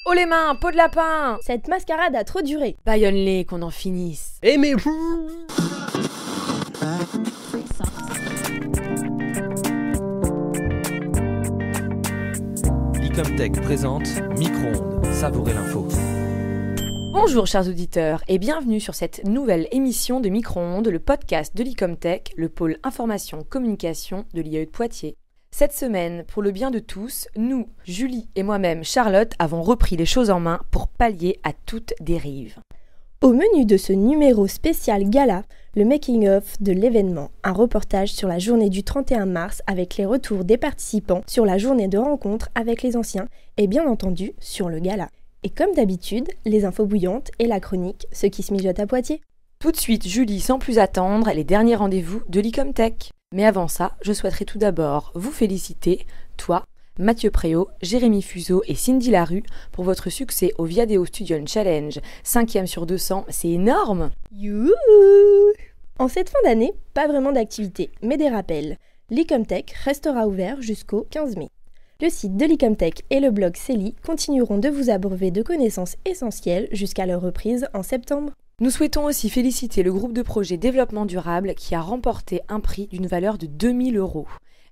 Oh les mains, peau de lapin! Cette mascarade a trop duré. Baïonne-les, qu'on en finisse. Eh mais... Licomtech présente Micro-ondes, savourer l'info. Bonjour chers auditeurs et bienvenue sur cette nouvelle émission de Micro-ondes, le podcast de Licomtech, le pôle information-communication de l'IAE de Poitiers. Cette semaine, pour le bien de tous, nous, Julie et moi-même, Charlotte, avons repris les choses en main pour pallier à toute dérive. Au menu de ce numéro spécial gala, le making-of de l'événement, un reportage sur la journée du 31 mars avec les retours des participants sur la journée de rencontre avec les anciens et bien entendu sur le gala. Et comme d'habitude, les infos bouillantes et la chronique, ce qui se mijote à Poitiers. Tout de suite, Julie, sans plus attendre, les derniers rendez-vous de Licomtech. Mais avant ça, je souhaiterais tout d'abord vous féliciter, toi, Mathieu Préau, Jérémy Fuseau et Cindy Larue, pour votre succès au Viadeo Studio Challenge. 5e sur 200, c'est énorme! Youhou! En cette fin d'année, pas vraiment d'activité, mais des rappels. Licomtech restera ouvert jusqu'au 15 mai. Le site de Licomtech et le blog Célie continueront de vous abreuver de connaissances essentielles jusqu'à leur reprise en septembre. Nous souhaitons aussi féliciter le groupe de projet Développement Durable qui a remporté un prix d'une valeur de 2000 €.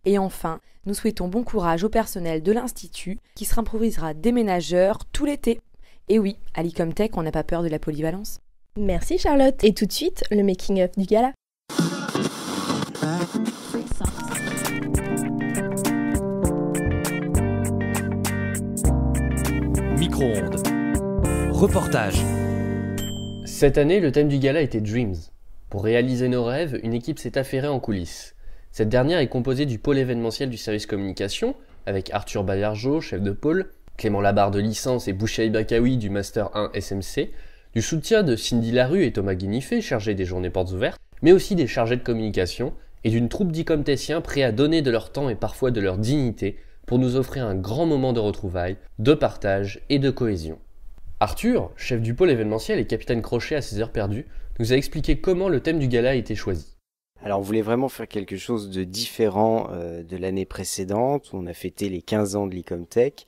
Et enfin, nous souhaitons bon courage au personnel de l'Institut qui se improvisera déménageur tout l'été. Et oui, à Licomtech, on n'a pas peur de la polyvalence. Merci Charlotte. Et tout de suite, le making-of du gala. Micro-ondes. Reportage. Cette année, le thème du gala était Dreams. Pour réaliser nos rêves, une équipe s'est affairée en coulisses. Cette dernière est composée du pôle événementiel du service communication, avec Arthur Baillargeau, chef de pôle, Clément Labarre de licence et Bouchaï Bakaoui du Master 1 SMC, du soutien de Cindy Larue et Thomas Guinifé, chargés des journées portes ouvertes, mais aussi des chargés de communication, et d'une troupe d'Icomtessiens prêts à donner de leur temps et parfois de leur dignité pour nous offrir un grand moment de retrouvailles, de partage et de cohésion. Arthur, chef du pôle événementiel et capitaine crochet à ses heures perdues, nous a expliqué comment le thème du gala a été choisi. Alors on voulait vraiment faire quelque chose de différent de l'année précédente, où on a fêté les 15 ans de Licomtech.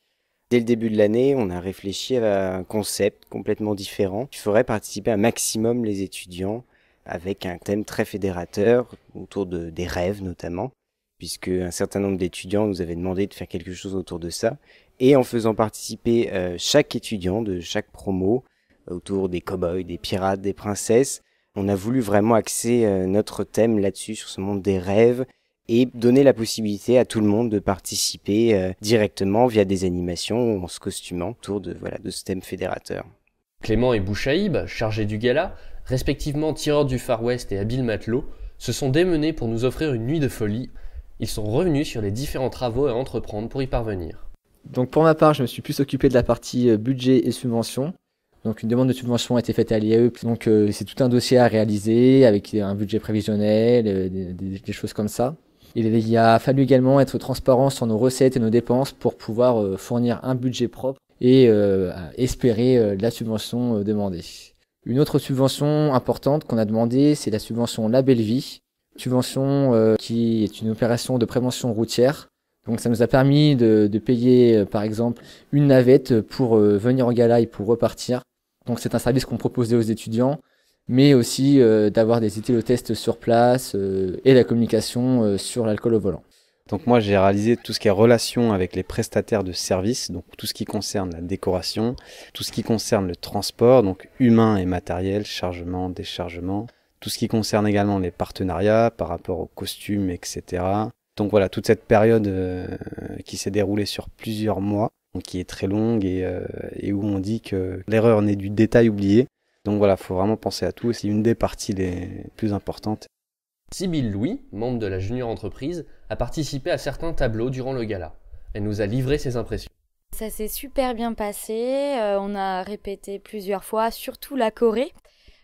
Dès le début de l'année, on a réfléchi à un concept complètement différent qui ferait participer un maximum les étudiants avec un thème très fédérateur autour des rêves notamment, puisque un certain nombre d'étudiants nous avaient demandé de faire quelque chose autour de ça, et en faisant participer chaque étudiant de chaque promo autour des cow-boys, des pirates, des princesses. On a voulu vraiment axer notre thème là-dessus, sur ce monde des rêves, et donner la possibilité à tout le monde de participer directement via des animations ou en se costumant autour de ce thème fédérateur. Clément et Bouchaïb, chargés du gala, respectivement tireurs du Far West et habiles matelots, se sont démenés pour nous offrir une nuit de folie. Ils sont revenus sur les différents travaux à entreprendre pour y parvenir. Donc pour ma part, je me suis plus occupé de la partie budget et subvention. Donc une demande de subvention a été faite à l'IAE, donc c'est tout un dossier à réaliser avec un budget prévisionnel, des choses comme ça. Il a fallu également être transparent sur nos recettes et nos dépenses pour pouvoir fournir un budget propre et espérer la subvention demandée. Une autre subvention importante qu'on a demandée, c'est la subvention Label Vie, subvention qui est une opération de prévention routière. Donc ça nous a permis de payer par exemple une navette pour venir au gala et pour repartir. Donc c'est un service qu'on proposait aux étudiants, mais aussi d'avoir des éthylotests sur place et la communication sur l'alcool au volant. Donc moi j'ai réalisé tout ce qui est relation avec les prestataires de services, donc tout ce qui concerne la décoration, tout ce qui concerne le transport, donc humain et matériel, chargement, déchargement, tout ce qui concerne également les partenariats par rapport aux costumes, etc. Donc voilà, toute cette période qui s'est déroulée sur plusieurs mois, donc qui est très longue et où on dit que l'erreur naît du détail oublié. Donc voilà, il faut vraiment penser à tout, c'est une des parties les plus importantes. Sybille Louis, membre de la junior entreprise, a participé à certains tableaux durant le gala. Elle nous a livré ses impressions. Ça s'est super bien passé, on a répété plusieurs fois, surtout la choré.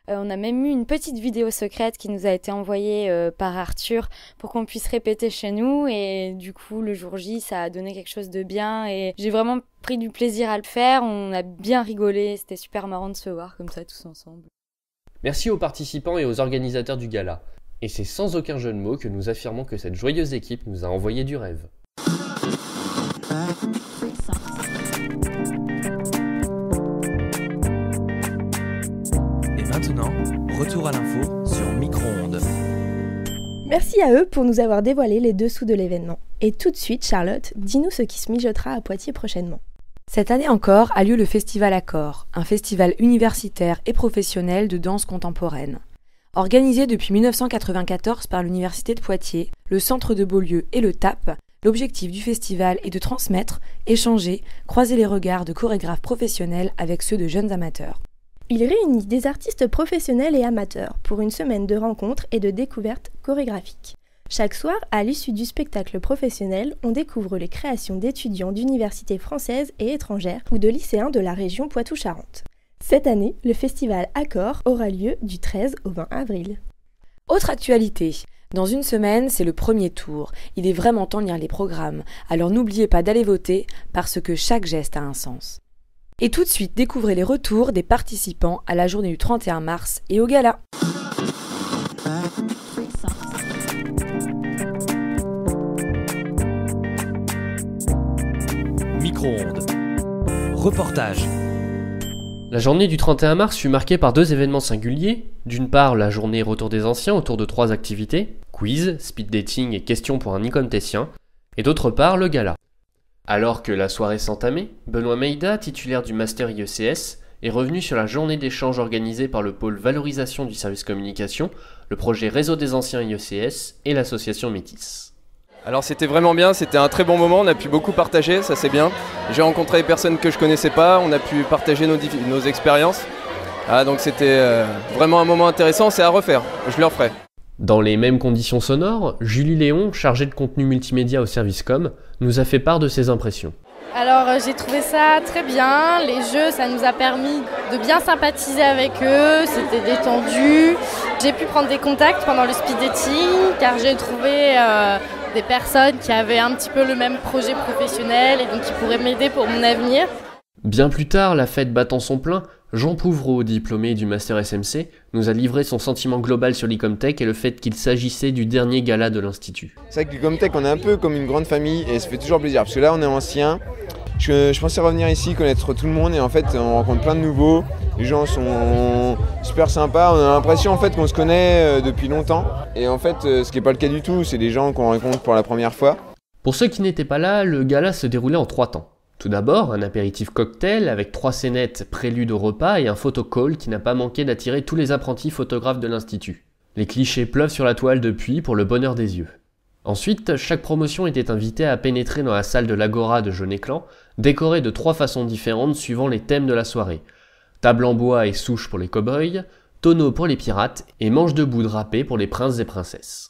On a même eu une petite vidéo secrète qui nous a été envoyée par Arthur pour qu'on puisse répéter chez nous, et du coup le jour J ça a donné quelque chose de bien et j'ai vraiment pris du plaisir à le faire, on a bien rigolé, c'était super marrant de se voir comme ça tous ensemble. Merci aux participants et aux organisateurs du gala. Et c'est sans aucun jeu de mots que nous affirmons que cette joyeuse équipe nous a envoyé du rêve. retour à l'info sur Micro-ondes. Merci à eux pour nous avoir dévoilé les dessous de l'événement. Et tout de suite, Charlotte, dis-nous ce qui se mijotera à Poitiers prochainement. Cette année encore a lieu le Festival Accord, un festival universitaire et professionnel de danse contemporaine. Organisé depuis 1994 par l'Université de Poitiers, le Centre de Beaulieu et le TAP, l'objectif du festival est de transmettre, échanger, croiser les regards de chorégraphes professionnels avec ceux de jeunes amateurs. Il réunit des artistes professionnels et amateurs pour une semaine de rencontres et de découvertes chorégraphiques. Chaque soir, à l'issue du spectacle professionnel, on découvre les créations d'étudiants d'universités françaises et étrangères ou de lycéens de la région Poitou-Charentes. Cette année, le festival Accord aura lieu du 13 au 20 avril. Autre actualité. Dans une semaine, c'est le premier tour. Il est vraiment temps de lire les programmes. Alors n'oubliez pas d'aller voter parce que chaque geste a un sens. Et tout de suite, découvrez les retours des participants à la journée du 31 mars et au gala. Micro-ondes. Reportage. La journée du 31 mars fut marquée par deux événements singuliers. D'une part, la journée Retour des Anciens autour de trois activités, quiz, speed dating et questions pour un nicomtécien, et d'autre part, le gala. Alors que la soirée s'entamait, Benoît Meida, titulaire du Master IECS, est revenu sur la journée d'échange organisée par le pôle Valorisation du service communication, le projet Réseau des Anciens IECS et l'association Métis. Alors c'était vraiment bien, c'était un très bon moment, on a pu beaucoup partager, ça c'est bien. J'ai rencontré des personnes que je connaissais pas, on a pu partager nos expériences. Donc c'était vraiment un moment intéressant, c'est à refaire, je le referai. Dans les mêmes conditions sonores, Julie Léon, chargée de contenu multimédia au service com, nous a fait part de ses impressions. Alors j'ai trouvé ça très bien, les jeux ça nous a permis de bien sympathiser avec eux, c'était détendu. J'ai pu prendre des contacts pendant le speed dating car j'ai trouvé des personnes qui avaient un petit peu le même projet professionnel et donc qui pourraient m'aider pour mon avenir. Bien plus tard, la fête battant son plein, Jean Pouvreau, diplômé du Master SMC, nous a livré son sentiment global sur l'Icomtech et le fait qu'il s'agissait du dernier gala de l'Institut. C'est vrai que l'Icomtech, on est un peu comme une grande famille et ça fait toujours plaisir parce que là on est anciens. Je pensais revenir ici, connaître tout le monde et en fait on rencontre plein de nouveaux. Les gens sont super sympas, on a l'impression en fait qu'on se connaît depuis longtemps. Et en fait ce qui n'est pas le cas du tout, c'est des gens qu'on rencontre pour la première fois. Pour ceux qui n'étaient pas là, le gala se déroulait en 3 temps. Tout d'abord, un apéritif cocktail avec 3 scénettes prélude au repas et un photocall qui n'a pas manqué d'attirer tous les apprentis photographes de l'Institut. Les clichés pleuvent sur la toile depuis pour le bonheur des yeux. Ensuite, chaque promotion était invitée à pénétrer dans la salle de l'Agora de Jeunet-Clan, décorée de 3 façons différentes suivant les thèmes de la soirée. Table en bois et souche pour les cow-boys, tonneau pour les pirates et manche debout drapée pour les princes et princesses.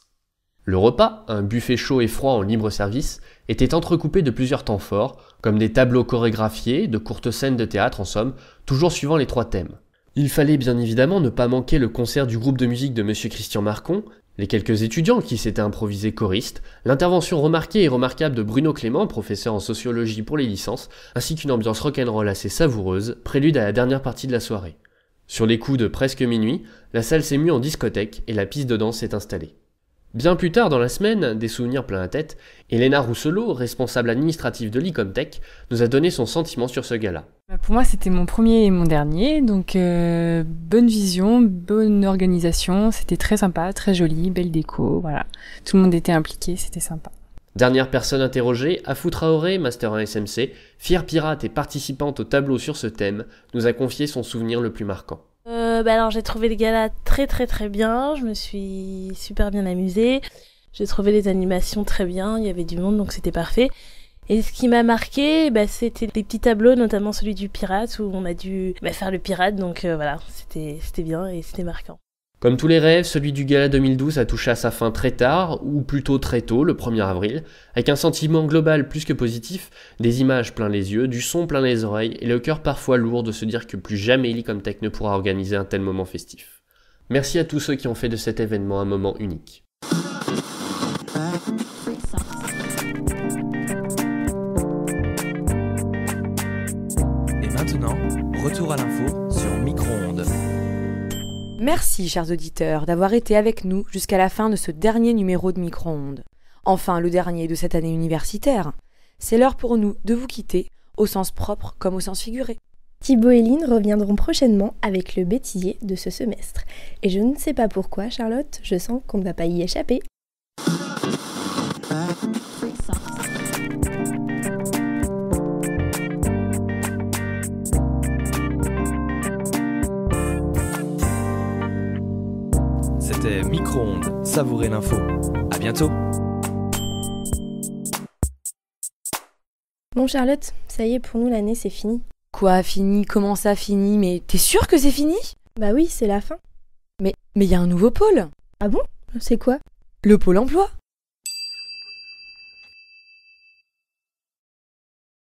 Le repas, un buffet chaud et froid en libre service, était entrecoupé de plusieurs temps forts, comme des tableaux chorégraphiés, de courtes scènes de théâtre en somme, toujours suivant les 3 thèmes. Il fallait bien évidemment ne pas manquer le concert du groupe de musique de Monsieur Christian Marcon, les quelques étudiants qui s'étaient improvisés choristes, l'intervention remarquée et remarquable de Bruno Clément, professeur en sociologie pour les licences, ainsi qu'une ambiance rock'n'roll assez savoureuse, prélude à la dernière partie de la soirée. Sur les coups de presque minuit, la salle s'est mue en discothèque et la piste de danse s'est installée. Bien plus tard dans la semaine, des souvenirs plein la tête, Elena Rousselot, responsable administrative de l'Icomtech, nous a donné son sentiment sur ce gala. Pour moi, c'était mon premier et mon dernier, donc bonne vision, bonne organisation, c'était très sympa, très joli, belle déco, voilà. Tout le monde était impliqué, c'était sympa. Dernière personne interrogée, Afou Traoré, Master 1 SMC, fière pirate et participante au tableau sur ce thème, nous a confié son souvenir le plus marquant. Alors j'ai trouvé le gala très bien, je me suis super bien amusée, j'ai trouvé les animations très bien, il y avait du monde donc c'était parfait. Et ce qui m'a marqué, c'était des petits tableaux, notamment celui du pirate où on a dû faire le pirate, donc voilà, c'était bien et c'était marquant. Comme tous les rêves, celui du gala 2012 a touché à sa fin très tard, ou plutôt très tôt, le 1er avril, avec un sentiment global plus que positif, des images plein les yeux, du son plein les oreilles, et le cœur parfois lourd de se dire que plus jamais l'Icomtech ne pourra organiser un tel moment festif. Merci à tous ceux qui ont fait de cet événement un moment unique. Et maintenant, retour à l'info sur Micro-ondes. Merci, chers auditeurs, d'avoir été avec nous jusqu'à la fin de ce dernier numéro de Micro-ondes. Enfin, le dernier de cette année universitaire. C'est l'heure pour nous de vous quitter, au sens propre comme au sens figuré. Thibaut et Lynn reviendront prochainement avec le bêtisier de ce semestre. Et je ne sais pas pourquoi, Charlotte, je sens qu'on ne va pas y échapper. C'était Micro-ondes, savourez l'info. À bientôt. Bon Charlotte, ça y est, pour nous l'année c'est fini. Quoi, fini? Comment ça, fini? Mais t'es sûre que c'est fini? Bah oui, c'est la fin. Mais y a un nouveau pôle. Ah bon? C'est quoi? Le pôle emploi.